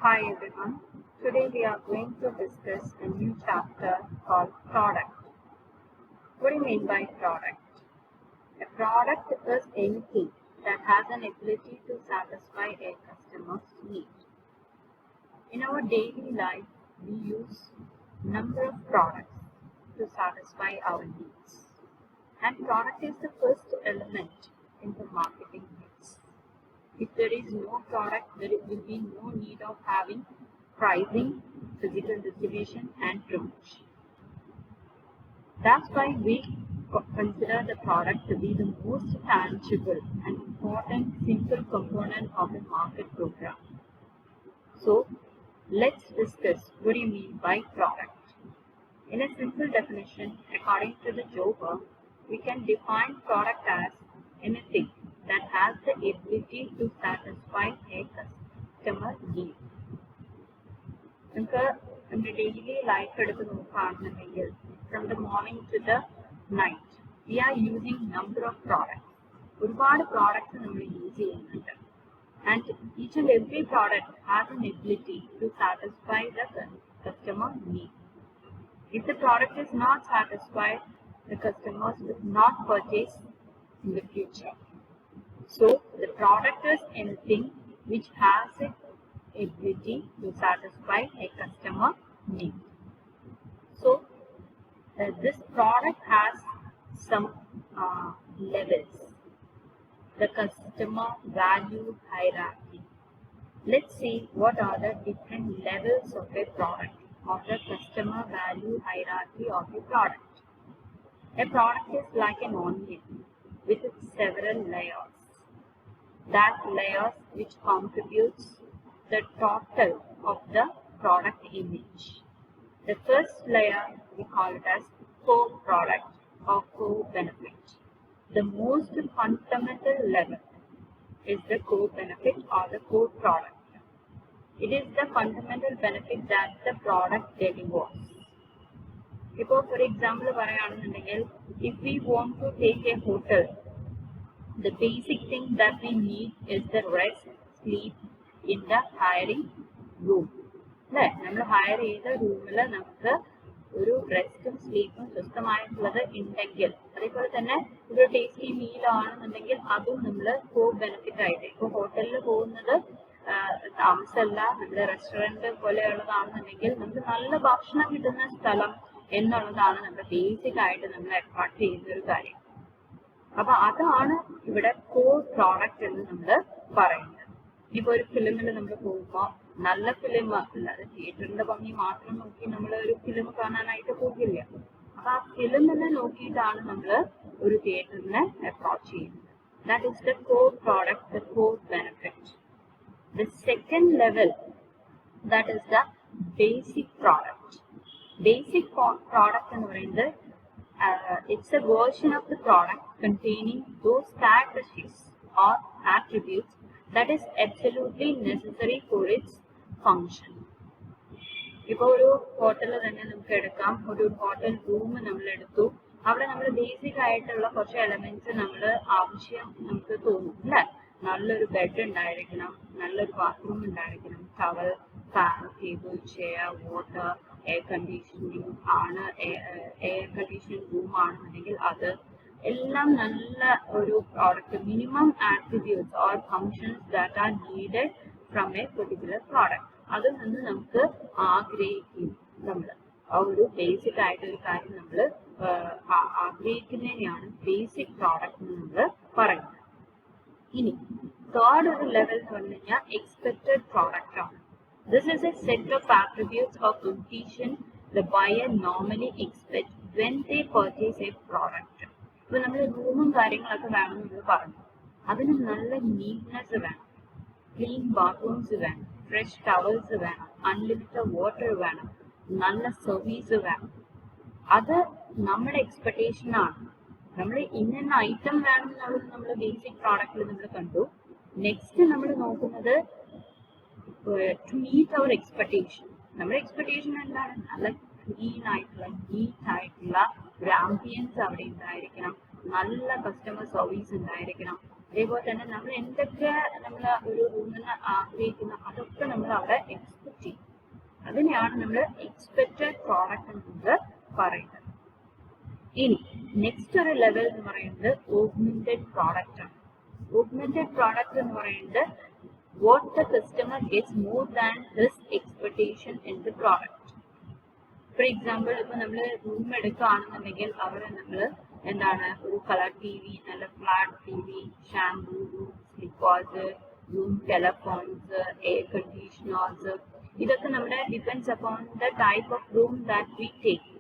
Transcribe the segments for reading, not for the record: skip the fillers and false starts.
Hi everyone. Today we are going to discuss a new chapter called product. What do you mean by product? A product is anything that has an ability to satisfy a customer's need. In our daily life, we use number of products to satisfy our needs. And product is the first element in the marketing mix. If there is no product, there will be no need of having pricing, physical distribution, and promotion. That's why we consider the product to be the most tangible and important single component of the market program. So, let's discuss what do you mean by product. In a simple definition, according to the Jober, we can define product as anything that has the ability to satisfy a customer need. നമുക്ക് നമ്മുടെ daily life എടുത്ത് നോക്കുകയാണെന്നുണ്ടെങ്കിൽ from the morning to the night we are using number of products ഒരുപാട് products നമ്മൾ use ചെയ്യുന്നുണ്ട് and each and every product has an ability to satisfy the customer need. If the product is not satisfied, the customers will not purchase in the future. So, the product is anything which has the ability to satisfy a customer need. So, this product has some levels. The customer value hierarchy. Let's see what are the different levels of a product, of the customer value hierarchy of a product. A product is like an onion with several layers. That layers which contributes the total of the product image. The first layer we call it as core product or core benefit. The most fundamental level is the core benefit or the core product. It is the fundamental benefit that the product delivers. For example, if we want to take a hotel, the basic thing that we need is the rest, sleep in the hiring room. നമ്മൾ higher ചെയ്ത റൂമിൽ നമുക്ക് ഒരു റെസ്റ്റും സ്ലീപ്പും സ്വസ്ഥമായിട്ടുള്ളത് ഉണ്ടെങ്കിൽ, അതേപോലെ തന്നെ ഒരു tasty meal ആണെന്നുണ്ടെങ്കിൽ അതും നമ്മൾ കോ ബെനിഫിറ്റ് ആയിട്ട്, ഇപ്പോൾ ഹോട്ടലിൽ പോകുന്നത് താമസമല്ല, നമ്മുടെ റെസ്റ്റോറൻറ്റ് പോലെയുള്ളതാണെന്നുണ്ടെങ്കിൽ നമുക്ക് നല്ല ഭക്ഷണം കിട്ടുന്ന സ്ഥലം എന്നുള്ളതാണ് നമ്മുടെ ബേസിക് ആയിട്ട് നമ്മൾ അട്രാക്ട് ചെയ്യുന്ന ഒരു കാര്യം. അപ്പൊ അതാണ് ഇവിടെ കോർ പ്രോഡക്റ്റ് എന്ന് നമ്മൾ പറയുന്നത്. ഇനിയിപ്പോ ഒരു ഫിലിമിൽ നമ്മൾ പോകുമ്പോൾ നല്ല ഫിലിം അല്ലാതെ തിയേറ്ററിന്റെ ഭംഗി മാത്രം നോക്കി നമ്മൾ ഒരു ഫിലിം കാണാനായിട്ട് പോകില്ല. അപ്പൊ ആ ഫിലിമിനെ നോക്കിയിട്ടാണ് നമ്മൾ ഒരു തിയേറ്ററിനെ അപ്രോച്ച് ചെയ്യുന്നത്. That is the core product, the core benefit. The second level, that is the basic product. Basic product എന്ന് പറയുന്നത് it's a version of the product containing those characteristics or attributes that is absolutely necessary for its function. ഇപ്പോൾ ഒരു ഹോട്ടലിൽ തന്നെ നമുക്ക് എടുക്കാം, ഒരു hotel room നമ്മൾ എടുത്തു, അവിടെ നമ്മൾ ബേസിക് ആയിട്ടുള്ള കുറച്ച് എലമെന്റ്സ് നമ്മൾ ആവശ്യം നമുക്ക് തോന്നും അല്ലെ. നല്ലൊരു ബെഡ് ഉണ്ടായിരിക്കണം, നല്ലൊരു ബാത്റൂം ഉണ്ടായിരിക്കണം, towel, fan, table, chair, water, air conditioning ആണ്, എയർ കണ്ടീഷനിങ് റൂം ആണെന്നുണ്ടെങ്കിൽ അത് എല്ലാം നല്ല ഒരു product, minimum attributes or functions that are needed from A particular product. അതിൽ നിന്ന് നമുക്ക് ആഗ്രഹിക്കും, നമ്മൾ ആ ഒരു ബേസിക് ആയിട്ടൊരു കാര്യം നമ്മൾ ആഗ്രഹിക്കുന്നതിനെയാണ് ബേസിക് പ്രോഡക്റ്റ് എന്ന് നമ്മൾ പറയുന്നത്. ഇനി തേർഡ് ഒരു ലെവൽ എന്ന് പറഞ്ഞു കഴിഞ്ഞാൽ എക്സ്പെക്റ്റഡ് പ്രോഡക്റ്റ് ആണ്. This is A set of attributes of completion the buyer normally expect when they purchase A product. ഇപ്പൊ നമ്മൾ റൂമും കാര്യങ്ങളൊക്കെ വേണം നമ്മൾ പറഞ്ഞു, അതിന് നല്ല നീറ്റ്നെസ് വേണം, ക്ലീൻ ബാത്റൂംസ് വേണം, ഫ്രഷ് ടവൽസ് വേണം, അൺലിമിറ്റഡ് വാട്ടർ വേണം, നല്ല സർവീസ് വേണം. അത് നമ്മുടെ എക്സ്പെക്ടേഷൻ ആണ്. നമ്മൾ ഇന്ന ഐറ്റം വേണം എന്നുള്ളത് നമ്മൾ ബേസിക് പ്രോഡക്റ്റിൽ നമ്മൾ കണ്ടു. നെക്സ്റ്റ് നമ്മൾ നോക്കുന്നത് ടു മീറ്റ് അവർ എക്സ്പെക്ടേഷൻ. നമ്മുടെ എക്സ്പെക്ടേഷൻ എന്താണ്? നല്ല ക്ലീൻ ആയിട്ടുള്ള, നീറ്റ് ആയിട്ടുള്ള ഒരു ആംബിയൻസ് അവിടെ ഉണ്ടായിരിക്കണം, നല്ല കസ്റ്റമർ സർവീസ് ഉണ്ടായിരിക്കണം. അതേപോലെ തന്നെ നമ്മൾ എന്തൊക്കെ നമ്മൾ ഒരു റൂമിന് ആഗ്രഹിക്കുന്ന അതൊക്കെ നമ്മൾ അവിടെ അതിനെയാണ് നമ്മൾ എക്സ്പെക്റ്റഡ് പ്രോഡക്റ്റ് എന്ന് പറയുന്നത്. ഇനി നെക്സ്റ്റ് ഒരു ലെവൽ എന്ന് പറയുന്നത് ഓഗ്മെന്റഡ് പ്രോഡക്റ്റ് ആണ്. ഓഗ്മെന്റഡ് പ്രോഡക്റ്റ് എന്ന് പറയുന്നത് what the customer gets more than his expectation in the product. For example, ഇപ്പൊ നമ്മൾ റൂം എടുക്കുകയാണെന്നുണ്ടെങ്കിൽ അവിടെ നമ്മൾ എന്താണ് ഒരു കളർ ടി വി, നല്ല flat T V, shampoo, room slippers, room telephones, air conditioners, ഇതൊക്കെ നമ്മുടെ depends upon the type of room that we take.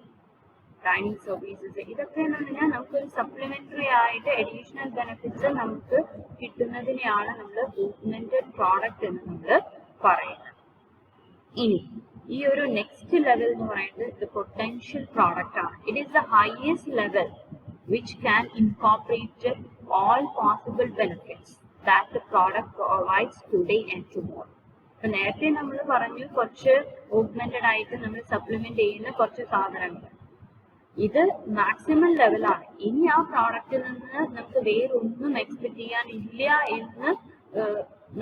Dining services, ഇതൊക്കെ എന്ന് പറഞ്ഞാൽ നമുക്കൊരു സപ്ലിമെന്ററി ആയിട്ട് അഡീഷണൽ ബെനിഫിറ്റ്സ് നമുക്ക് കിട്ടുന്നതിനെയാണ് നമ്മൾ ഓഗ്മെന്റഡ് പ്രോഡക്റ്റ് എന്ന് നമ്മൾ പറയുന്നത്. ഇനി ഈ ഒരു നെക്സ്റ്റ് ലെവൽ എന്ന് പറയുന്നത് ഇത് പൊട്ടൻഷ്യൽ പ്രോഡക്റ്റ് ആണ്. It is the highest level which can incorporate all possible benefits that the product provides today and tomorrow. ഇപ്പൊ നേരത്തെ നമ്മൾ പറഞ്ഞു കുറച്ച് ഓഗ്മെന്റഡ് ആയിട്ട് നമ്മൾ സപ്ലിമെന്റ് ചെയ്യുന്ന കുറച്ച് സാധനങ്ങൾ, ഇത് മാക്സിമം ലെവലാണ്. ഇനി ആ പ്രോഡക്റ്റിൽ നിന്ന് നമുക്ക് വേറൊന്നും എക്സ്പെക്ട് ചെയ്യാനില്ല എന്ന്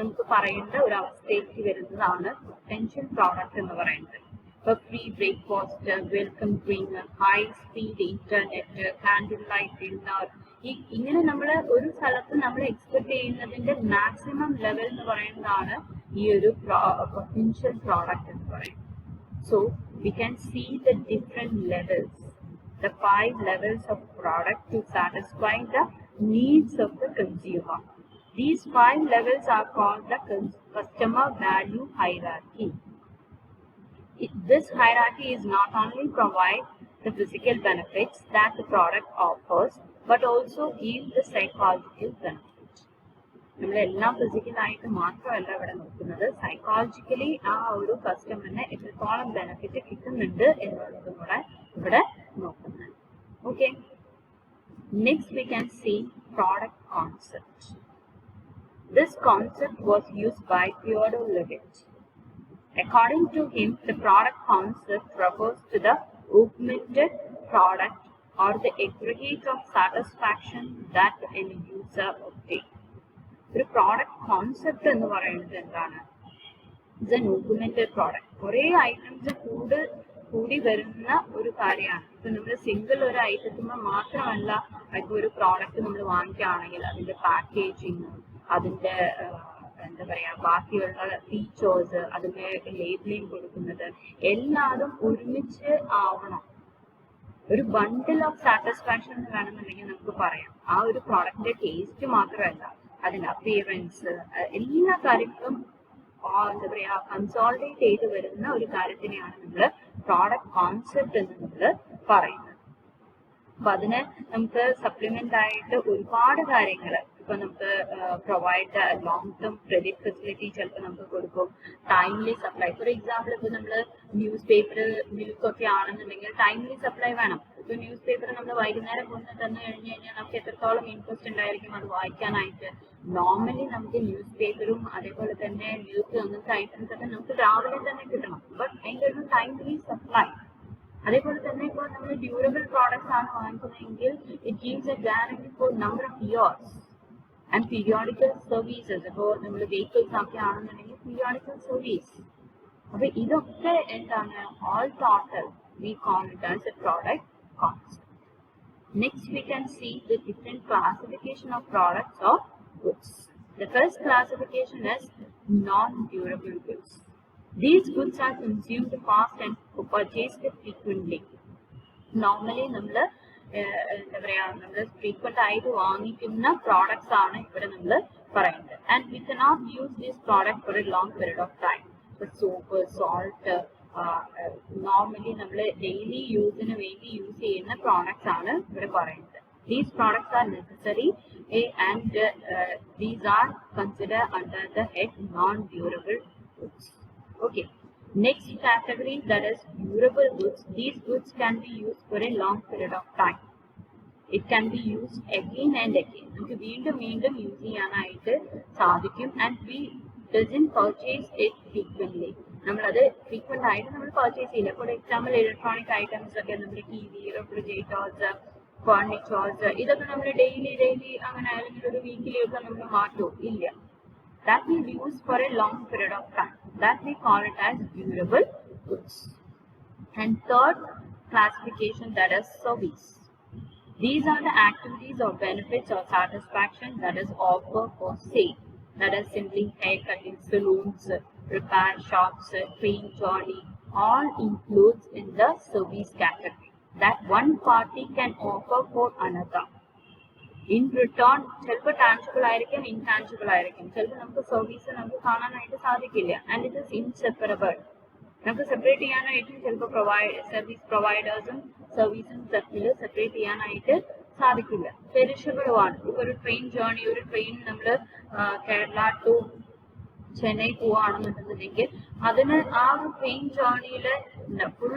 നമുക്ക് പറയേണ്ട ഒരു അവസ്ഥയിലേക്ക് വരുന്നതാണ് പൊട്ടൻഷ്യൽ പ്രോഡക്റ്റ് എന്ന് പറയുന്നത്. ഇപ്പൊ free breakfast, welcome drink, high speed internet, candle light dinner, ഇങ്ങനെ നമ്മൾ ഒരു സ്ഥലത്ത് നമ്മൾ എക്സ്പെക്ട് ചെയ്യുന്നതിന്റെ മാക്സിമം ലെവൽ എന്ന് പറയുന്നതാണ് ഈ ഒരു പൊട്ടൻഷ്യൽ പ്രോഡക്റ്റ് എന്ന് പറയുന്നത്. So we can see the different levels, the 5 levels of product to satisfy the needs of the consumer. These 5 levels are called the customer value hierarchy. This hierarchy is not only provide the physical benefits that the product offers, but also give the psychological benefits. നമ്മളെല്ലാം ഫിസിക്കലായിട്ട് മാത്രമല്ല ഇവിടെ നോക്കുന്നത്, psychologically ആ ഒരു കസ്റ്റമറിന് എത്രത്തോളം benefit കിട്ടുന്നുണ്ട് എന്നുള്ളതും കൂടെ ഇവിടെ നോക്കുന്നത്. Okay. Next we can see product concept. This concept was used by Theodore Levitt. According to him, the product concept refers to the augmented product or the aggregate of satisfaction that an user obtains. The product concept എന്ന് പറയുന്നത് എന്താണ്? It's an augmented product. കുറേ items കൂടി വരുന്ന ഒരു കാര്യമാണ്. ഇപ്പൊ നമ്മൾ സിംഗിൾ ഒരു ഐറ്റത്തിന് മാത്രമല്ല ഇപ്പൊ ഒരു പ്രോഡക്റ്റ് നമ്മൾ വാങ്ങിക്കുകയാണെങ്കിൽ അതിന്റെ പാക്കേജിങ്, അതിന്റെ എന്താ പറയാ ബാക്കിയുള്ള ഫീച്ചേഴ്സ്, അതിന്റെ ലേബിളിംഗ് കൊടുക്കുന്നത് എല്ലാതും ഒരുമിച്ച് ആവണം. ഒരു ബണ്ടിൽ ഓഫ് സാറ്റിസ്ഫാക്ഷൻ എന്ന് വേണമെന്നുണ്ടെങ്കിൽ നമുക്ക് പറയാം. ആ ഒരു പ്രോഡക്റ്റിന്റെ ടേസ്റ്റ് മാത്രമല്ല, അതിന്റെ അപ്പിയറൻസ്, എല്ലാ കാര്യങ്ങളും എന്താ പറയാ കൺസോൾട്ടേറ്റ് ചെയ്ത് വരുന്ന ഒരു കാര്യത്തിനെയാണ് നമ്മൾ പ്രോഡക്റ്റ് കോൺസെപ്റ്റ് എന്ന് നമ്മൾ പറയുന്നത്. അപ്പൊ അതിന് നമുക്ക് സപ്ലിമെന്റ് ആയിട്ട് ഒരുപാട് കാര്യങ്ങൾ, ഇപ്പൊ നമുക്ക് provide long term credit facility ചിലപ്പോൾ നമുക്ക് കൊടുക്കും, ടൈംലി സപ്ലൈ. ഫോർ എക്സാമ്പിൾ, ഇപ്പൊ നമ്മൾ ന്യൂസ് പേപ്പർ, മിൽക്ക് ഒക്കെ ആണെന്നുണ്ടെങ്കിൽ ടൈംലി സപ്ലൈ വേണം. ഇപ്പൊ ന്യൂസ് പേപ്പർ നമ്മൾ വൈകുന്നേരം കൊണ്ട് തന്നു കഴിഞ്ഞു കഴിഞ്ഞാൽ നമുക്ക് എത്രത്തോളം ഇൻട്രസ്റ്റ് ഉണ്ടായിരിക്കും അത് വായിക്കാനായിട്ട്. നോർമലി നമുക്ക് ന്യൂസ് പേപ്പറും അതേപോലെ തന്നെ മിൽക്ക് അങ്ങനത്തെ ഐറ്റംസ് ഒക്കെ നമുക്ക് രാവിലെ തന്നെ കിട്ടണം, ബട്ട് അതിൻ്റെ ഒരു ടൈംലി സപ്ലൈ. അതേപോലെ തന്നെ ഇപ്പോൾ നമ്മൾ ഡ്യൂറബിൾ പ്രോഡക്ട്സ് ആണ് വാങ്ങിക്കുന്നതെങ്കിൽ it gives a guarantee for number of years and periodical services. ഇപ്പോൾ നമ്മൾ വെഹിക്കിൾസ് ഒക്കെ ആണെന്നുണ്ടെങ്കിൽ പീരിയോഡിക്കൽ സർവീസ്. അപ്പൊ ഇതൊക്കെ എന്താണ് all total we call it as A product concept. Next we can see the different classification of products or goods. The first classification is non-durable goods. These goods are consumed fast and purchased frequently. Normally നമ്മൾ എന്താ പറയാ നമ്മൾ frequent ആയിട്ട് വാങ്ങിക്കുന്ന products ആണ് ഇവിടെ നമ്മൾ പറയുന്നത്. And we cannot use this product for a long period of time. Soap, salt, normally നമ്മൾ ഡെയിലി യൂസിന് വേണ്ടി യൂസ് ചെയ്യുന്ന പ്രോഡക്ട്സ് ആണ് ഇവിടെ പറയുന്നത്. These products are necessary and these are considered under the head non-durable goods. Okay. Next category, that is durable goods. These goods can be used for a long period of time. It can be used again and again. നമുക്ക് വീണ്ടും വീണ്ടും use ചെയ്യാനായിട്ട് സാധിക്കും. And we doesn't purchase it frequently. നമ്മളത് frequent ആയിട്ട് നമ്മൾ purchase ചെയ്യില്ല. For example electronic items ഒക്കെ നമ്മുടെ ടി വി, റെഫ്രിജറേറ്റേഴ്സ്, ഫർണിച്ചേഴ്സ്, ഇതൊക്കെ നമ്മൾ ഡെയിലി അങ്ങനെ അല്ലെങ്കിൽ ഒരു വീക്കിലി ഒക്കെ നമ്മൾ മാറ്റും ഇല്ല. That we use for a long period of time. That we call it as durable goods. And third classification, that is service. These are the activities or benefits or satisfaction that is offered for sale. That is simply haircutting, saloons, repair shops, train journey, all includes in the service category that one party can offer for another. In return, ചിലപ്പോൾ tangible ആയിരിക്കും, intangible ആയിരിക്കും. ചിലപ്പോൾ നമുക്ക് service നമുക്ക് കാണാനായിട്ട് സാധിക്കില്ല. And it is inseparable. നമുക്ക് separate ചെയ്യാനായിട്ടും ചിലപ്പോൾ സർവീസ് പ്രൊവൈഡേഴ്സും സർവീസും തമ്മിൽ സെപ്പറേറ്റ് ചെയ്യാനായിട്ട് സാധിക്കില്ല. പെരിഷബിളുമാണ്. ഇപ്പൊ ഒരു ട്രെയിൻ ജേർണി, ഒരു ട്രെയിൻ നമ്മൾ കേരള ടു ചെന്നൈ പോവാണെന്നുണ്ടെന്നുണ്ടെങ്കിൽ അതിന് ആ ഒരു ട്രെയിൻ ജേർണിയിൽ ഫുൾ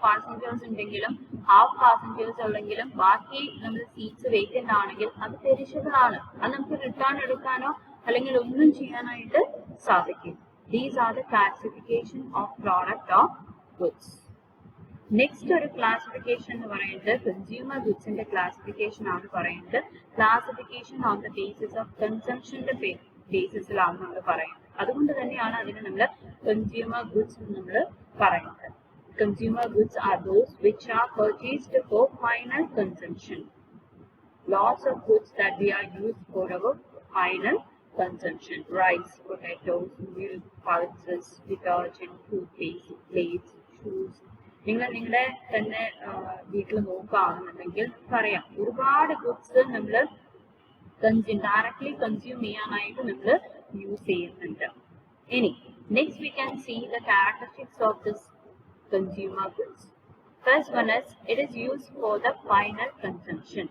പാസഞ്ചേഴ്സ് ഉണ്ടെങ്കിലും ഹാഫ് പാസഞ്ചേഴ്സ് ഉണ്ടെങ്കിലും ബാക്കി നമ്മൾ സീറ്റ്സ് വേക്കന്റ് ആണെങ്കിൽ അത് പെരിഷബിൾ ആണ്. അത് നമുക്ക് റിട്ടേൺ എടുക്കാനോ അല്ലെങ്കിൽ ഒന്നും ചെയ്യാനായിട്ട് സാധിക്കും. These are the classification of product or goods. Next ഒരു classification എന്ന് പറയുന്നത് consumer goods ന്റെ classification ആണ് പറയുന്നത്. Classification on the basis of consumption ബേസിസിലാണ് നമ്മൾ പറയുന്നത്. അതുകൊണ്ട് തന്നെയാണ് അതിനെ നമ്മൾ consumer goods എന്ന് നമ്മൾ പറയുന്നത്. Consumer goods are those which are purchased for final consumption. Lots of goods that we are used for our final consumption: rice, potatoes, milk, pulses, detergent, toothpaste, plates, shoes. നിങ്ങളുടെ തന്നെ വീട്ടിൽ നോക്കുകയാണെന്നുണ്ടെങ്കിൽ പറയാം ഒരുപാട് goods നമ്മൾ ഡയറക്ട്ലി കൺസ്യൂം ചെയ്യാനായിട്ട് നമ്മൾ use ചെയ്യുന്നുണ്ട്. ഇനി next we can see the characteristics of this consumer goods. First one is it is used for the final consumption.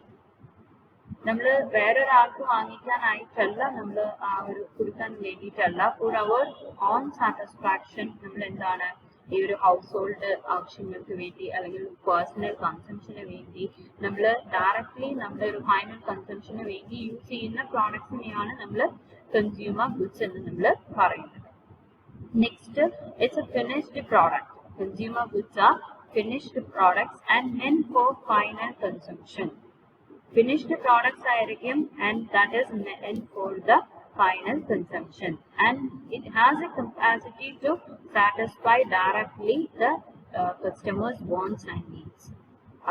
നമ്മൾ വേറൊരാൾക്ക് വാങ്ങിക്കാനായിട്ടല്ല നമ്മൾ ആ ഒരു കൊടുക്കാൻ വേണ്ടിയിട്ടല്ല, ഫോർ അവർ ഓൺ സാറ്റിസ്ഫാക്ഷൻ നമ്മൾ എന്താണ് ഈ ഒരു ഹൗസ് ഹോൾഡ് ആവശ്യങ്ങൾക്ക് വേണ്ടി അല്ലെങ്കിൽ പേഴ്സണൽ കൺസംഷന് വേണ്ടി നമ്മൾ ഡയറക്ട്ലി നമ്മുടെ ഒരു ഫൈനൽ കൺസംഷന് വേണ്ടി യൂസ് ചെയ്യുന്ന പ്രോഡക്ട്സിനെയാണ് നമ്മൾ കൺസ്യൂമർ ഗുഡ്സ് എന്ന് നമ്മൾ പറയുന്നത്. Next it's A finished product. Consumer goods R finished products and മെന്റ് for final consumption. Finished products ആയിരിക്കും and that is meant for the final consumption, and it has a capacity to satisfy directly the customers' wants and needs.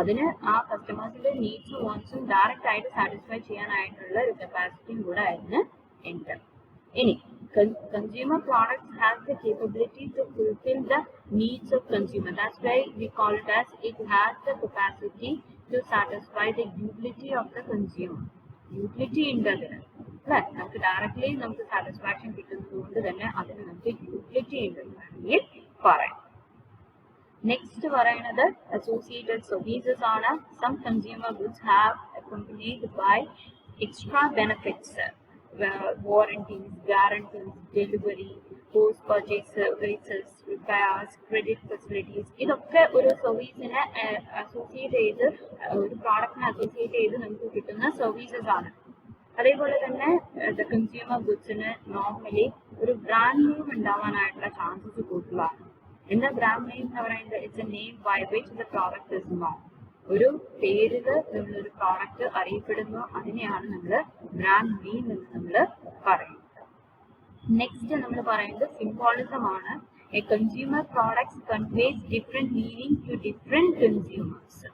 അതിന് ആ കസ്റ്റമേഴ്സിന്റെ നീഡ്സും വാണ്ട്സും direct ആയിട്ട് satisfy ചെയ്യാനായിട്ടുള്ള ഒരു കപ്പാസിറ്റിയും കൂടെ അതിന് ഉണ്ട്. ഇനി consumer products have the capability to fulfill the needs of consumer. That's why we call it as it has the capacity to satisfy the utility of the consumer. Utility ഉണ്ട് അതിന് അല്ലെ, നമുക്ക് ഡയറക്ട്ലി നമുക്ക് സാറ്റിസ്ഫാക്ഷൻ കിട്ടുന്നത് കൊണ്ട് തന്നെ അതിന് നമുക്ക് യൂട്ടിലിറ്റി ഉണ്ടെന്ന് വേണമെങ്കിൽ പറയാം. നെക്സ്റ്റ് പറയുന്നത് അസോസിയേറ്റഡ് സർവീസസ് ആണ്. Some consumer goods have accompanied by extra benefits, warranties, guarantees, delivery, post purchase services, repairs, credit facilities. ഇതൊക്കെ ഒരു സർവീസിനെ അസോസിയേറ്റ് ചെയ്ത് ഒരു പ്രോഡക്റ്റിനെ അസോസിയേറ്റ് ചെയ്ത് നമുക്ക് കിട്ടുന്ന സർവീസസ് ആണ്. അതേപോലെ തന്നെ കൺസ്യൂമർ ഗുഡ്സിന് നോർമലി ഒരു ബ്രാൻഡ് നെയിം ഉണ്ടാവാനായിട്ടുള്ള ചാൻസസ് കൂടുതലാണ്. എന്താ ബ്രാൻഡ് നെയിം എന്ന് പറയുന്നത്? It's a name by which the product is known. ഒരു പേരിൽ നമ്മളൊരു പ്രോഡക്റ്റ് അറിയപ്പെടുന്നു, അതിനെയാണ് നമ്മൾ ബ്രാൻഡ് നെയിം എന്ന് നമ്മൾ പറയുന്നത്. നെക്സ്റ്റ് നമ്മൾ പറയുന്നത് സിംബോളിസം ആണ്. A consumer products conveys different meaning to different consumers.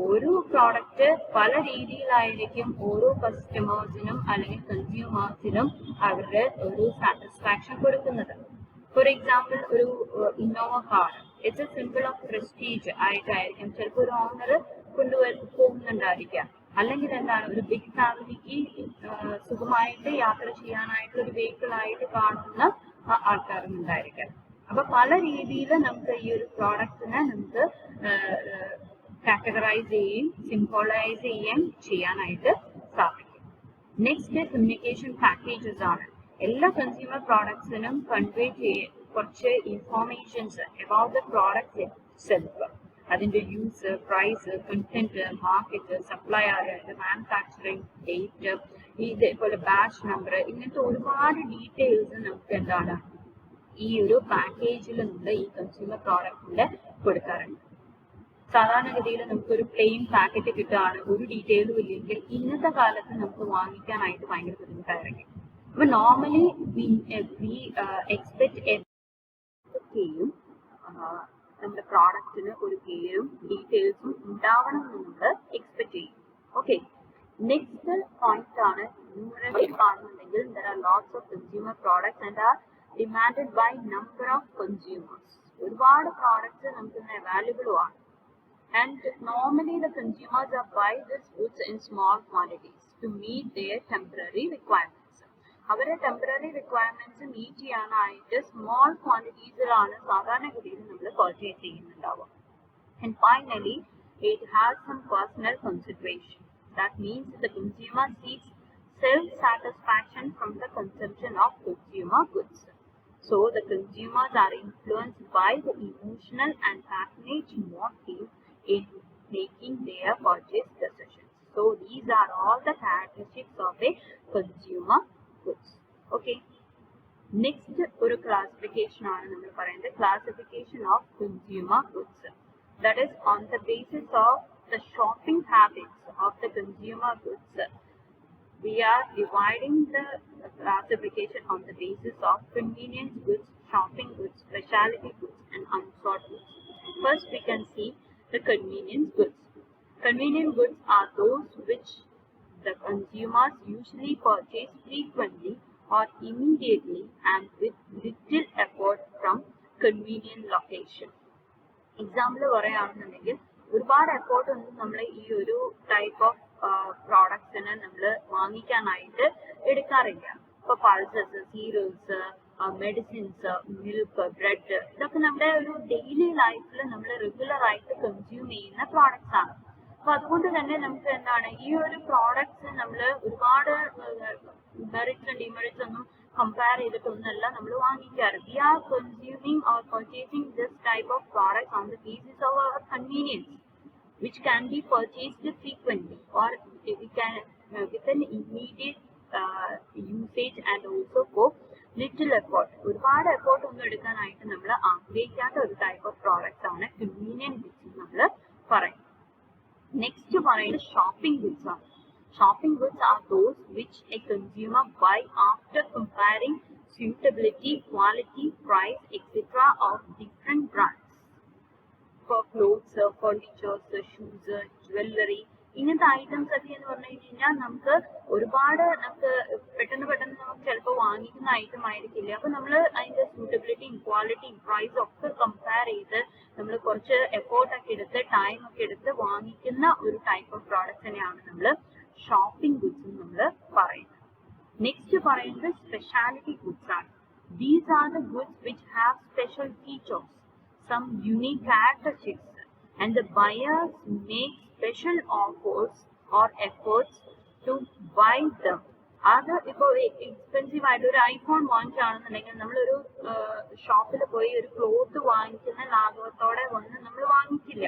ഓരോ പ്രോഡക്റ്റ് പല രീതിയിലായിരിക്കും ഓരോ കസ്റ്റമേഴ്സിനും അല്ലെങ്കിൽ കൺസ്യൂമേഴ്സിനും അവരുടെ ഒരു സാറ്റിസ്ഫാക്ഷൻ കൊടുക്കുന്നത്. ഫോർ എക്സാമ്പിൾ ഒരു Innova car, it's A simple of prestige ആയിട്ടായിരിക്കും ചിലപ്പോൾ ഒരു ഓണർ പോകുന്നുണ്ടായിരിക്കാം. അല്ലെങ്കിൽ എന്താണ് ഒരു ബിഗ് ഫാമിലിക്ക് സുഖമായിട്ട് യാത്ര ചെയ്യാനായിട്ട് ഒരു വെഹിക്കിൾ ആയിട്ട് കാണുന്ന ആൾക്കാരും ഉണ്ടായിരിക്കാം. അപ്പൊ പല രീതിയിൽ നമുക്ക് ഈ ഒരു പ്രോഡക്റ്റിനെ നമുക്ക് കാറ്റഗറൈസ് ചെയ്യുകയും സിംബോളൈസ് ചെയ്യുകയും ചെയ്യാനായിട്ട് സാധിക്കും. നെക്സ്റ്റ് കമ്മ്യൂണിക്കേഷൻ പാക്കേജസ് ആണ്. എല്ലാ കൺസ്യൂമർ പ്രോഡക്ട്സിനും കൺവേ കുറച്ച് informations about the product self, അതിന്റെ use, price, content, market, supplier, manufacturing date, ഇതേപോലെ ബാച്ച് നമ്പർ, ഇങ്ങനത്തെ ഒരുപാട് ഡീറ്റെയിൽസ് നമുക്ക് എന്താണ് ഈ ഒരു പാക്കേജിൽ നമ്മൾ ഈ കൺസ്യൂമർ പ്രോഡക്റ്റിന്റെ കൊടുക്കാറുണ്ട്. സാധാരണഗതിയിൽ നമുക്കൊരു പ്ലെയിൻ പാക്കറ്റ് കിട്ടുകയാണ്, ഒരു ഡീറ്റെയിലും ഇല്ലെങ്കിൽ ഇന്നത്തെ കാലത്ത് നമുക്ക് വാങ്ങിക്കാനായിട്ട് ഭയങ്കര ബുദ്ധിമുട്ടായിരിക്കും. അപ്പൊ നോർമലി വി എക്സ്പെക്ട് ചെയ്യും നമ്മുടെ പ്രോഡക്റ്റിന് ഒരു പേരും ഡീറ്റെയിൽസും ഉണ്ടാവണം എന്ന് നമ്മൾ എക്സ്പെക്ട് ചെയ്യും. ഓക്കെ, നെക്സ്റ്റ് പോയിന്റ് ആണ് ന്യൂമറേഷൻ കാണുന്നുണ്ടെങ്കിൽ there are lots of consumer products and are demanded by number of consumers. ഒരുപാട് പ്രോഡക്ട്സ് നമുക്ക് അവൈലബിൾ ആണ്. And normally the consumers are buying these goods in small quantities to meet their temporary requirements. അവരെ temporary requirements meet ചെയ്യാനായിട്ട് small ക്വാണ്ടിറ്റീസിലാണ് സാധാരണഗതിയിൽ നമ്മൾ purchase ചെയ്യുന്നുണ്ടാവുക. And finally, it has some personal consideration. That means the consumer seeks self-satisfaction from the consumption of consumer goods. So the consumers are influenced by the emotional and patronage motive in making their purchase decisions. So these are all the characteristics of a consumer goods. Okay. Next ഒരു classification ആണ് നമ്മൾ പറയുന്നത് classification of consumer goods. That is on the basis of the shopping habits of the consumer goods. We are dividing the classification on the basis of convenience goods, shopping goods, specialty goods, and unsought goods. First, we can see the convenience goods. Convenient goods are those which the consumers usually purchase frequently or immediately and with little effort from convenient location. Example പറയുകയാണെന്നുണ്ടെങ്കിൽ ഒരുപാട് effort ഒന്നും നമ്മൾ ഈ ഒരു type of പ്രോഡക്ട്സിനെ നമ്മൾ വാങ്ങിക്കാനായിട്ട് എടുക്കാറില്ല. ഇപ്പൊ pulses, serials, medicines, milk, bread, ഇതൊക്കെ നമ്മുടെ ഒരു ഡെയിലി ലൈഫിൽ നമ്മൾ റെഗുലർ ആയിട്ട് കൺസ്യൂം ചെയ്യുന്ന പ്രോഡക്ട്സ് ആണ്. അപ്പൊ അതുകൊണ്ട് തന്നെ നമുക്ക് എന്താണ് ഈ ഒരു പ്രോഡക്ട്സ് നമ്മൾ ഒരുപാട് മെറിറ്റ്സ് ആൻഡ് ഡിമെറിറ്റ്സ് ഒന്നും കമ്പയർ ചെയ്തിട്ടൊന്നല്ല നമ്മൾ വാങ്ങിക്കാറ്. We are consuming or purchasing this type of products on the basis of our convenience which can be purchased frequently or we can with an immediate usage and also for little effort. ഒരുപാട് effort ഒന്നും എടുക്കാനായിട്ട് നമ്മൾ ആഗ്രഹിക്കാത്ത ഒരു type of products ആണ് convenient goods നമ്മൾ പറയും. Next പറയുന്നത് ഷോപ്പിംഗ് ഗുഡ്സ് ആണ്. Shopping goods are those which a consumer buy after comparing suitability, quality, price, etc. of different brands. For clothes, furnitures, shoes, jewelry, ഇങ്ങനത്തെ ഐറ്റംസ് ഒക്കെ എന്ന് പറഞ്ഞു കഴിഞ്ഞാൽ നമുക്ക് ഒരുപാട് നമുക്ക് പെട്ടെന്ന് നമുക്ക് ചിലപ്പോൾ വാങ്ങിക്കുന്ന ഐറ്റം ആയിരിക്കില്ല. അപ്പൊ നമ്മൾ അതിന്റെ സൂട്ടബിലിറ്റിയും ക്വാളിറ്റിയും പ്രൈസും ഒക്കെ കമ്പയർ ചെയ്ത് നമ്മൾ കുറച്ച് എഫോർട്ട് ഒക്കെ എടുത്ത് ടൈം ഒക്കെ എടുത്ത് വാങ്ങിക്കുന്ന ഒരു ടൈപ്പ് ഓഫ് പ്രോഡക്ട്സിനെയാണ് നമ്മൾ ഷോപ്പിംഗ് ഗുഡ്സ് എന്ന് നമ്മൾ പറയുന്നത്. നെക്സ്റ്റ് പറയുന്നത് സ്പെഷ്യാലിറ്റി ഗുഡ്സ് ആണ്. These are the goods which have special features, some unique characteristics, and the buyers make special offers or efforts to buy them. അത് ഇപ്പോൾ എക്സ്പെൻസീവ് ആയിട്ട് ഒരു ഐഫോൺ വാങ്ങിക്കുകയാണെന്നുണ്ടെങ്കിൽ നമ്മളൊരു ഷോപ്പിൽ പോയി ഒരു ക്ലോത്ത് വാങ്ങിക്കുന്ന ലാഘവത്തോടെ ഒന്നും നമ്മൾ വാങ്ങിക്കില്ല.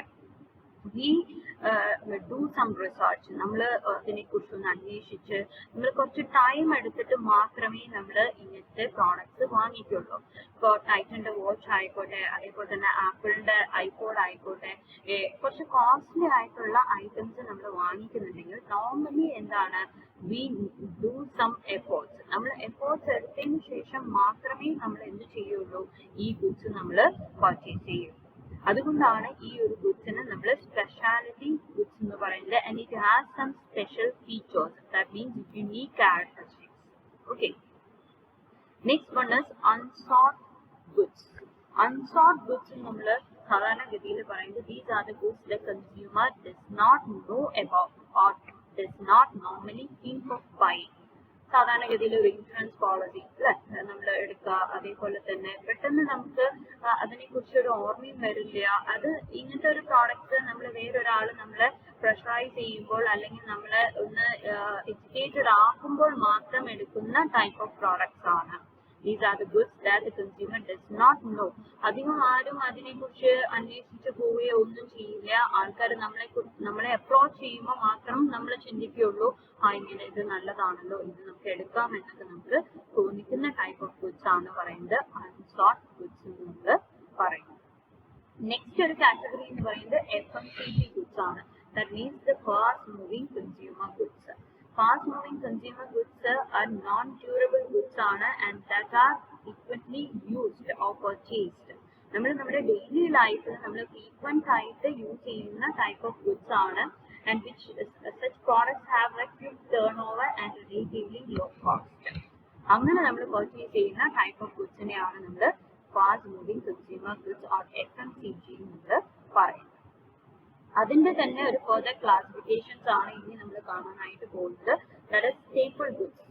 വി ഡു സം റിസർച്ച്, നമ്മൾ അതിനെ കുറിച്ചൊന്ന് അന്വേഷിച്ച് നമ്മൾ കുറച്ച് ടൈം എടുത്തിട്ട് മാത്രമേ നമ്മൾ ഇങ്ങനത്തെ പ്രോഡക്ട്സ് വാങ്ങിക്കുള്ളൂ. ഇപ്പോൾ ടൈറ്റന്റെ വാച്ച് ആയിക്കോട്ടെ, അതേപോലെ തന്നെ ആപ്പിളിന്റെ ഐപോഡ് ആയിക്കോട്ടെ, കുറച്ച് കോസ്റ്റ്ലി ആയിട്ടുള്ള ഐറ്റംസ് നമ്മൾ വാങ്ങിക്കുന്നുണ്ടെങ്കിൽ നോർമലി എന്താണ് വി ഡു സം എഫേർട്സ്. നമ്മൾ എഫേർട്സ് എടുത്തതിന് ശേഷം മാത്രമേ നമ്മൾ എന്ത് ചെയ്യുള്ളൂ, ഈ ഗുഡ്സ് നമ്മൾ പർച്ചേസ് ചെയ്യൂ. അതുകൊണ്ടാണ് ഈ ഒരു ഗുഡ്സിന് നമ്മൾ സ്പെഷ്യാലിറ്റി ഗുഡ്സ് എന്ന് പറയുന്നത്. And it has some special features, that means unique characteristics. Okay, next one is unsought goods. Unsought goods നമ്മൾ സാധാരണഗതിയിൽ പറയുന്നത് these are the goods the consumer does not know about or does not normally think of buying. സാധാരണഗതിയിൽ ഒരു insurance policy അല്ലെ നമ്മൾ എടുക്കുക, അതേപോലെ തന്നെ പെട്ടെന്ന് നമുക്ക് അതിനെ കുറിച്ചൊരു ഓർമ്മയും വരില്ല. അത് ഇങ്ങനത്തെ ഒരു പ്രോഡക്റ്റ് നമ്മൾ വേറൊരാൾ നമ്മളെ പ്രഷറൈസ് ചെയ്യുമ്പോൾ അല്ലെങ്കിൽ നമ്മളെ ഒന്ന് എഡ്യൂക്കേറ്റഡ് ആക്കുമ്പോൾ മാത്രം എടുക്കുന്ന ടൈപ്പ് ഓഫ് പ്രോഡക്ട്സ് ആണ്. These are the goods that the consumer does not know. അധികം ആരും അതിനെക്കുറിച്ച് അന്വേഷിച്ച് പോവുകയോ ഒന്നും ചെയ്യില്ല. ആൾക്കാർ നമ്മളെ അപ്രോച്ച് ചെയ്യുമ്പോൾ മാത്രം നമ്മൾ ചിന്തിക്കുകയുള്ളൂ, ഇങ്ങനെ ഇത് നല്ലതാണല്ലോ, ഇത് നമുക്ക് എടുക്കാം എന്നൊക്കെ നമുക്ക് തോന്നിക്കുന്ന ടൈപ്പ് ഓഫ് ഗുഡ്സ് ആണ് പറയുന്നത് അൺസോർട്ട് ഗുഡ്സ് എന്ന് നമ്മൾ പറയുന്നത്. നെക്സ്റ്റ് ഒരു കാറ്റഗറി എന്ന് പറയുന്നത് FMCG ഗുഡ്സ് ആണ്. That means the fast moving consumer goods. Fast moving consumer goods are non-durable goods and that are frequently used or purchased. നമ്മുടെ ഡെയിലി ലൈഫിൽ നമ്മൾ ഫ്രീക്വന്റ് ആയിട്ട് യൂസ് ചെയ്യുന്ന ടൈപ്പ് ഓഫ് ഗുഡ്സ് ആണ്, and which such products have a quick turn over and relatively low cost. അങ്ങനെ നമ്മൾ purchase ചെയ്യുന്ന type of ഗുഡ്സിനെയാണ് നമ്മൾ fast moving consumer goods or FMCG നമ്മൾ പറയുന്നത്. അതിന്റെ തന്നെ ഒരു ഫർദർ ക്ലാസിഫിക്കേഷൻസ് ആണ് ഇനി നമ്മൾ കാണാനായിട്ട് പോകുന്നത്. That is staple goods.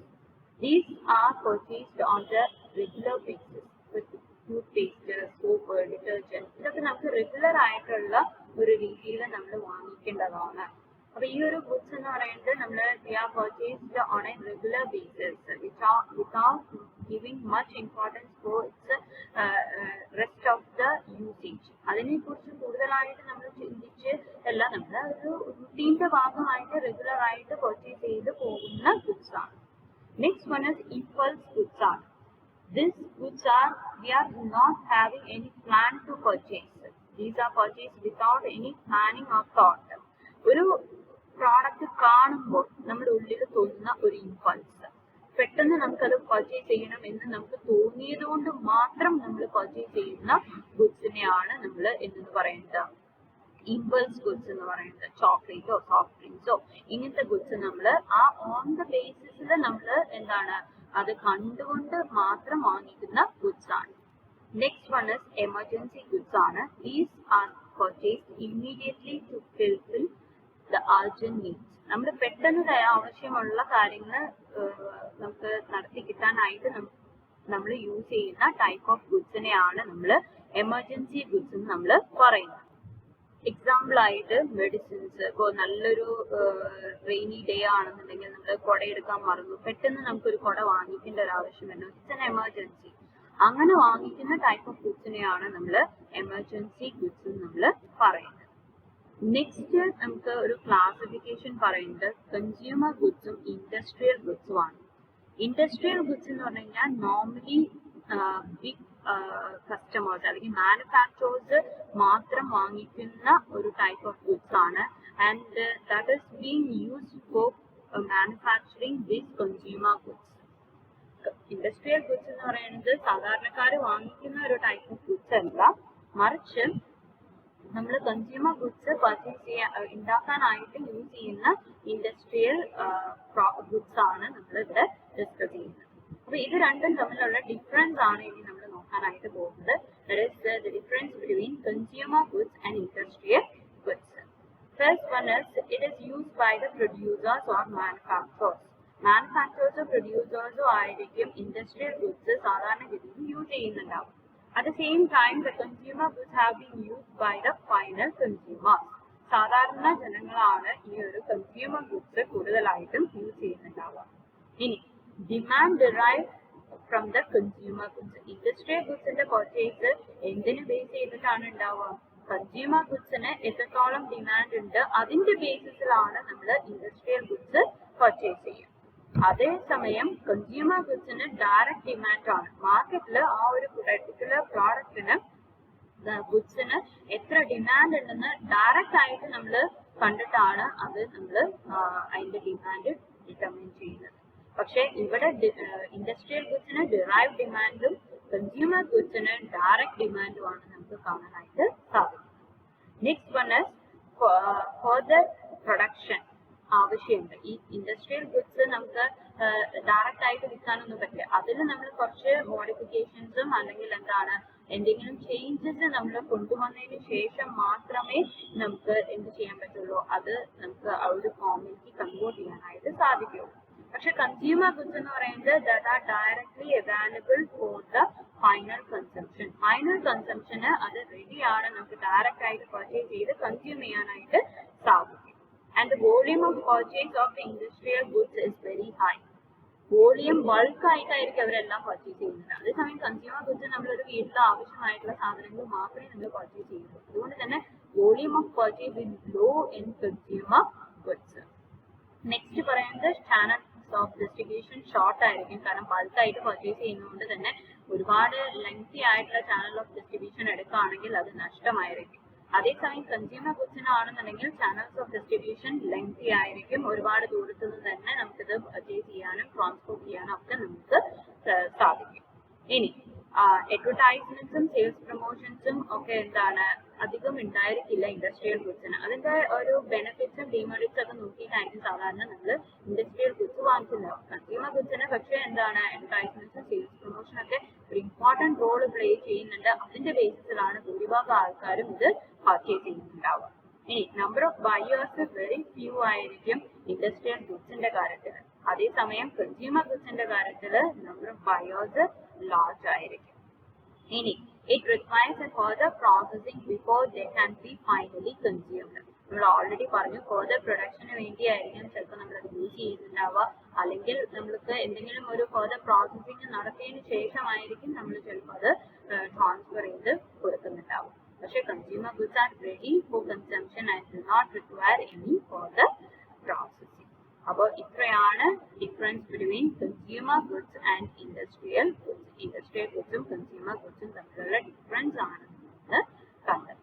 These are purchased on the regular basis with toothpaste, soap, detergent. ഇതൊക്കെ നമുക്ക് റെഗുലർ ആയിട്ടുള്ള ഒരു രീതിയിൽ നമ്മൾ വാങ്ങിക്കേണ്ടതാണ്. അപ്പൊ ഈ ഒരു ഗുഡ്സ് എന്ന് പറയുന്നത് നമ്മൾ we are purchased on a regular basis without giving much importance for its rest of the usage. അതിനെ കുറിച്ച് കൂടുതലായിട്ട് നമ്മൾ ചിന്തിച്ച് അല്ല, നമ്മൾ ഒരു റുട്ടീന്റെ ഭാഗമായിട്ട് റെഗുലർ ആയിട്ട് പർച്ചേസ് ചെയ്ത് പോകുന്ന ഗുഡ്സ് ആണ്. Next one is impulse goods are. These goods are, we are not having any plan to purchase. These are purchased without any planning or thought. ഒരു പ്രോഡക്റ്റ് കാണുമ്പോൾ നമ്മുടെ ഉള്ളിൽ തോന്നുന്ന ഒരു ഇമ്പൾസ്, പെട്ടെന്ന് നമുക്കത് പർച്ചേസ് ചെയ്യണം എന്ന് നമുക്ക് തോന്നിയത് കൊണ്ട് മാത്രം നമ്മൾ പർച്ചേസ് ചെയ്യുന്ന ഗുഡ്സിനെയാണ് നമ്മൾ എന്ന് പറയുന്നത് ഇമ്പൾസ് ഗുഡ്സ് എന്ന് പറയുന്നത്. ചോക്ലേറ്റോ സോഫ്റ്റ് ഡ്രിങ്ക്സോ ഇങ്ങനത്തെ ഗുഡ്സ് നമ്മൾ ആ ഓൺ ദ ബേസിസിൽ നമ്മൾ എന്താണ് അത് കണ്ടുകൊണ്ട് മാത്രം വാങ്ങിക്കുന്ന ഗുഡ്സ് ആണ്. Next one is emergency goods ആണ്. These are purchased immediately to fulfil the urgent needs. നമ്മൾ പെട്ടെന്ന് ആവശ്യമുള്ള കാര്യങ്ങൾ നമുക്ക് നടത്തി കിട്ടാനായിട്ട് നമ്മൾ യൂസ് ചെയ്യുന്ന ടൈപ്പ് ഓഫ് ഗുഡ്സിനെയാണ് നമ്മൾ എമർജൻസി ഗുഡ്സ് എന്ന് നമ്മൾ പറയുന്നത്. എക്സാമ്പിൾ ആയിട്ട് മെഡിസിൻസ്. ഇപ്പോൾ നല്ലൊരു റെയിനി ഡേ ആണെന്നുണ്ടെങ്കിൽ നമ്മൾ കുട എടുക്കാൻ മറന്നു, പെട്ടെന്ന് നമുക്കൊരു കുട വാങ്ങിക്കേണ്ട ഒരു ആവശ്യം വരുന്നു. It's an emergency. അങ്ങനെ വാങ്ങിക്കുന്ന ടൈപ്പ് ഓഫ് ഗുഡ്സിനെയാണ് നമ്മൾ എമർജൻസി ഗുഡ്സ് എന്ന് നമ്മൾ പറയുന്നത്. നെക്സ്റ്റ് നമുക്ക് ഒരു ക്ലാസിഫിക്കേഷൻ പറയുന്നത് കൺസ്യൂമർ ഗുഡ്സും ഇൻഡസ്ട്രിയൽ ഗുഡ്സും ആണ്. ഇൻഡസ്ട്രിയൽ ഗുഡ്സ് എന്ന് പറഞ്ഞു കഴിഞ്ഞാൽ നോർമലി ബിഗ് കസ്റ്റമേഴ്സ് അല്ലെങ്കിൽ മാനുഫാക്ചറേഴ്സ് മാത്രം വാങ്ങിക്കുന്ന ഒരു ടൈപ്പ് ഓഫ് ഗുഡ്സ് ആണ്. And that is being used for manufacturing these consumer goods. Industrial goods എന്ന് പറയുന്നത് സാധാരണക്കാർ വാങ്ങിക്കുന്ന ഒരു ടൈപ്പ് ഓഫ് ഗുഡ്സ് അല്ല, മറിച്ച് നമ്മൾ കൺസ്യൂമർ ഗുഡ്സ് പർച്ചേസ് ഉണ്ടാക്കാനായിട്ട് യൂസ് ചെയ്യുന്ന ഇൻഡസ്ട്രിയൽ ഗുഡ്സ് ആണ് നമ്മൾ ഇവിടെ ഡിസ്കസ് ചെയ്യുന്നത്. അപ്പൊ ഇത് രണ്ടും തമ്മിലുള്ള ഡിഫറൻസ് ആണ് ഇനി നമ്മൾ നോക്കാനായിട്ട് പോകുന്നത്. That is the difference between consumer goods and industrial goods. First one is it is used by the producers or manufacturers. Manufacturers or producers ആയിരിക്കും ഇൻഡസ്ട്രിയൽ ഗുഡ്സ് സാധാരണഗതിയിൽ യൂസ് ചെയ്യുന്നുണ്ടാവും. At the same time, the consumer goods have been used by the final consumers. സാധാരണ ജനങ്ങളാണ് ഈ ഒരു consumer goods കൂടുതലായിട്ടും use ചെയ്യുന്നുണ്ടാവുക. ഇനി demand derive from the consumer goods. Industrial ഗുഡ്സിന്റെ പർച്ചേസ് എന്തിനു ബേസ് ചെയ്തിട്ടാണ് ഉണ്ടാവുക? കൺസ്യൂമർ ഗുഡ്സിന് എത്രത്തോളം ഡിമാൻഡ് ഉണ്ട് അതിന്റെ ബേസിസിലാണ് നമ്മൾ ഇൻഡസ്ട്രിയൽ ഗുഡ്സ് പർച്ചേസ് ചെയ്യുക. അതേസമയം കൺസ്യൂമർ ഗുഡ്സിന് ഡയറക്റ്റ് ഡിമാൻഡ് ആണ്. മാർക്കറ്റിൽ ആ ഒരു പർട്ടിക്കുലർ പ്രോഡക്റ്റിന് ഗുഡ്സിന് എത്ര ഡിമാൻഡ് ഉണ്ടെന്ന് ഡയറക്റ്റ് ആയിട്ട് നമ്മൾ കണ്ടിട്ടാണ് അത് നമ്മൾ അതിന്റെ ഡിമാൻഡ് ഡിറ്റർമിൻ ചെയ്യുന്നത്. പക്ഷെ ഇവിടെ ഇൻഡസ്ട്രിയൽ ഗുഡ്സിന് ഡിറൈവ് ഡിമാൻഡും കൺസ്യൂമർ ഗുഡ്സിന് ഡയറക്റ്റ് ഡിമാൻഡുമാണ് നമുക്ക് കാണാനായിട്ട് സാധിക്കുന്നത്. Next one is further production ആവശ്യമുണ്ട്. ഈ ഇൻഡസ്ട്രിയൽ ഗുഡ്സ് നമുക്ക് ഡയറക്റ്റ് ആയിട്ട് വിൽക്കാനൊന്നും പറ്റില്ല. അതിൽ നമ്മൾ കുറച്ച് മോഡിഫിക്കേഷൻസും അല്ലെങ്കിൽ എന്തെങ്കിലും ചേഞ്ചസ് നമ്മൾ കൊണ്ടുവന്നതിന് ശേഷം മാത്രമേ നമുക്ക് എന്ത് ചെയ്യാൻ പറ്റുള്ളൂ, അത് നമുക്ക് ആ ഒരു ഫോമിലേക്ക് കൺവേർട്ട് ചെയ്യാനായിട്ട് സാധിക്കുള്ളൂ. പക്ഷെ കൺസ്യൂമർ ഗുഡ്സ് എന്ന് പറയുന്നത് that are directly available for the final consumption. Final കൺസംഷന് അത് റെഡിയാണ്, നമുക്ക് ഡയറക്റ്റ് ആയിട്ട് പർച്ചേസ് ചെയ്ത് കൺസ്യൂം ചെയ്യാനായിട്ട് സാധിക്കും. And the volume of purchase of the industrial goods is very high. Volume ബൾക്കായിട്ടായിരിക്കും അവരെല്ലാം പർച്ചേസ് ചെയ്യുന്നത്. അതേസമയം കൺസ്യൂമർ ഗുഡ്സ് നമ്മളൊരു വീട്ടിൽ ആവശ്യമായിട്ടുള്ള സാധനങ്ങൾ മാത്രമേ നമ്മൾ പർച്ചേസ് ചെയ്യുള്ളൂ. അതുകൊണ്ട് തന്നെ volume of purchase is low in consumer goods. Next പറയുന്നത് ചാനൽസ് ഓഫ് ഡിസ്ട്രിബ്യൂഷൻ ഷോർട്ട് ആയിരിക്കും. കാരണം ബൾക്കായിട്ട് പർച്ചേസ് ചെയ്യുന്നതുകൊണ്ട് തന്നെ ഒരുപാട് ലെങ്തി ആയിട്ടുള്ള ചാനൽ ഓഫ് ഡിസ്ട്രിബ്യൂഷൻ എടുക്കുകയാണെങ്കിൽ അത് നഷ്ടമായിരിക്കും. അതേസമയം കൺസ്യൂമർ ഗുഡ്സിനാണെന്നുണ്ടെങ്കിൽ ചാനൽസ് ഓഫ് ഡിസ്ട്രിബ്യൂഷൻ ലെങ്തി ആയിരിക്കും. ഒരുപാട് ദൂരത്തു നിന്ന് തന്നെ നമുക്കിത് പർച്ചേസ് ചെയ്യാനും ട്രാൻസ്പോർട്ട് ചെയ്യാനും ഒക്കെ നമുക്ക് സാധിക്കും. ഇനി അഡ്വർടൈസ്മെന്റ്സും സെയിൽസ് പ്രൊമോഷൻസും ഒക്കെ എന്താണ് അധികം ഉണ്ടായിരിക്കില്ല ഇൻഡസ്ട്രിയൽ ഗുഡ്സിന്. അതിന്റെ ഒരു ബെനിഫിറ്റ്സും ഡിമെറിറ്റ്സും ഒക്കെ നോക്കിയിട്ടായിരിക്കും സാധാരണ നമ്മൾ ഇൻഡസ്ട്രിയൽ ഗുഡ്സ് വാങ്ങിക്കുന്നത്. കൺസ്യൂമർ ഗുഡ്സിന് പക്ഷേ എന്താണ് അഡ്വർടൈസ്മെന്റ്സും സെയിൽസ് പ്രൊമോഷൻ ഒക്കെ ഒരു ഇമ്പോർട്ടന്റ് റോൾ പ്ലേ ചെയ്യുന്നുണ്ട്. അതിന്റെ ബേസിസിലാണ് ഭൂരിഭാഗം ആൾക്കാരും ഇത് പർച്ചേസ് ചെയ്യുന്നുണ്ടാവുക. ഇനി number of buyers very few ആയിരിക്കും ഇൻഡസ്ട്രിയൽ ഗുഡ്സിന്റെ കാര്യത്തിൽ. അതേസമയം കൺസ്യൂമർ ഗുഡ്സിന്റെ കാര്യത്തിൽ നമ്പർ ഓഫ് ബയേഴ്സ് ലാർജ് ആയിരിക്കും. ഇനി it requires A further processing before they can be finally consumed. നമ്മൾ ഓൾറെഡി പറഞ്ഞു, ഫർദർ പ്രൊഡക്ഷന് വേണ്ടിയായിരിക്കും ചിലപ്പോൾ നമ്മളത് യൂസ് ചെയ്യുന്നുണ്ടാവുക, അല്ലെങ്കിൽ നമ്മൾക്ക് എന്തെങ്കിലും ഒരു ഫർദർ പ്രോസസ്സിംഗ് നടത്തിയതിന് ശേഷമായിരിക്കും നമ്മൾ ചിലപ്പോൾ അത് ട്രാൻസ്ഫർ ചെയ്ത് കൊടുക്കുന്നുണ്ടാവും. പക്ഷേ consumer goods are ready for consumption and do not require any further processing. അപ്പോൾ ഇത്രയാണ് difference between consumer goods and industrial goods. Industrial ഗുഡ്സും കൺസ്യൂമർ ഗുഡ്സും തമ്മിലുള്ള ഡിഫറൻസ് ആണ് നമ്മൾ കണ്ടത്.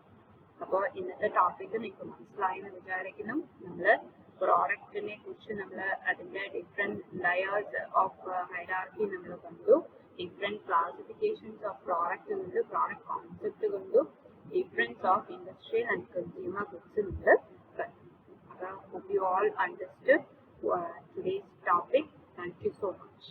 അപ്പോൾ ഇന്നത്തെ ടോപ്പിക്ക് നിങ്ങൾക്ക് മനസ്സിലായി എന്ന് വിചാരിക്കുന്നു. നമ്മൾ പ്രോഡക്റ്റിനെ കുറിച്ച് നമ്മൾ അതിൻ്റെ ഡിഫറെൻറ്റ് ലെയേഴ്സ് ഓഫ് ഹൈറാർക്കി നമ്മൾ കണ്ടു, ഡിഫറെൻറ്റ് ക്ലാസിഫിക്കേഷൻസ് ഓഫ് പ്രോഡക്റ്റ് കണ്ടു, പ്രോഡക്റ്റ് കോൺസെപ്റ്റ് കണ്ടു, difference of industrial and consumer goods നമ്മൾ കണ്ടു. അപ്പോൾ hope you all understood today's topic. Thank you so much.